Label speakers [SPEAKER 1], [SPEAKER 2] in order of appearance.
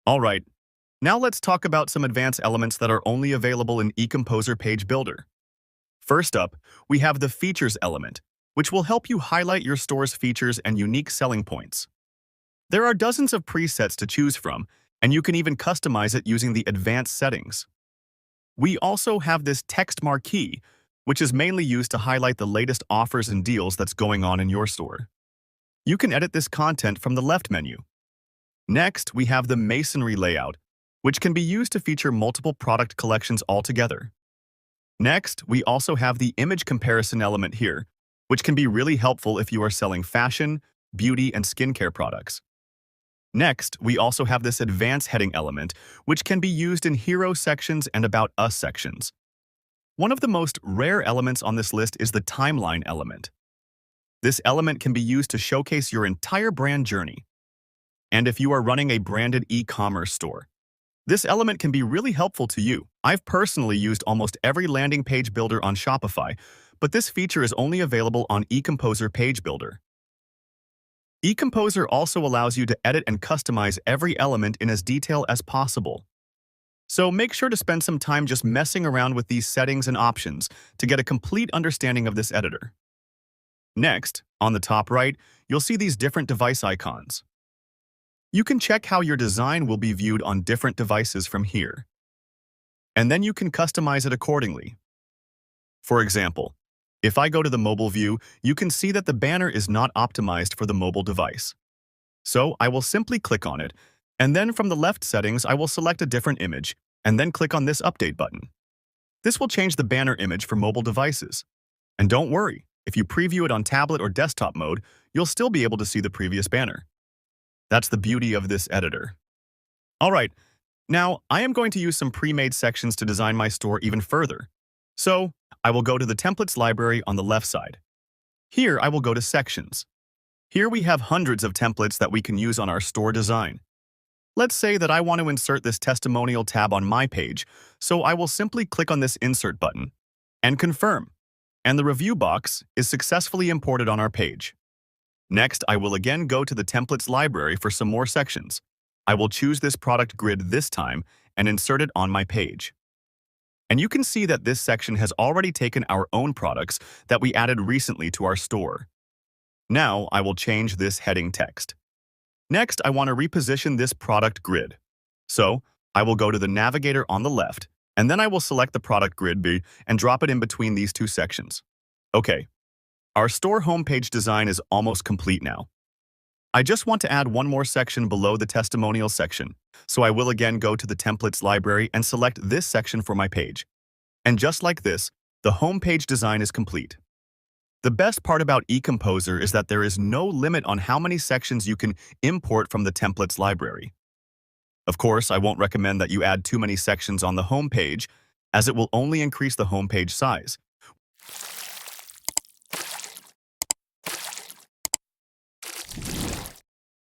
[SPEAKER 1] All right, now let's talk about some advanced elements that are only available in eComposer Page Builder. First up, we have the Features element, which will help you highlight your store's features and unique selling points. There are dozens of presets to choose from, and you can even customize it using the advanced settings. We also have this text marquee, which is mainly used to highlight the latest offers and deals that's going on in your store. You can edit this content from the left menu. Next, we have the masonry layout, which can be used to feature multiple product collections altogether. Next, we also have the image comparison element here, which can be really helpful if you are selling fashion, beauty, and skincare products. Next, we also have this advanced heading element, which can be used in hero sections and about us sections. One of the most rare elements on this list is the timeline element. This element can be used to showcase your entire brand journey. And if you are running a branded e-commerce store, this element can be really helpful to you. I've personally used almost every landing page builder on Shopify, but this feature is only available on eComposer Page Builder. eComposer also allows you to edit and customize every element in as detail as possible. So make sure to spend some time just messing around with these settings and options to get a complete understanding of this editor. Next, on the top right, you'll see these different device icons. You can check how your design will be viewed on different devices from here. And then you can customize it accordingly. For example, if I go to the mobile view, you can see that the banner is not optimized for the mobile device. So I will simply click on it, and then from the left settings, I will select a different image, and then click on this update button. This will change the banner image for mobile devices. And don't worry, if you preview it on tablet or desktop mode, you'll still be able to see the previous banner. That's the beauty of this editor. All right, now I am going to use some pre-made sections to design my store even further. So I will go to the templates library on the left side. Here I will go to sections. Here we have hundreds of templates that we can use on our store design. Let's say that I want to insert this testimonial tab on my page, so I will simply click on this insert button and confirm. And the review box is successfully imported on our page. Next, I will again go to the templates library for some more sections. I will choose this product grid this time and insert it on my page. And you can see that this section has already taken our own products that we added recently to our store. Now, I will change this heading text. Next, I want to reposition this product grid. So, I will go to the navigator on the left, and then I will select the product grid B and drop it in between these two sections. Okay, our store homepage design is almost complete now. I just want to add one more section below the testimonial section, so I will again go to the templates library and select this section for my page. And just like this, the homepage design is complete. The best part about eComposer is that there is no limit on how many sections you can import from the templates library. Of course, I won't recommend that you add too many sections on the homepage, as it will only increase the homepage size.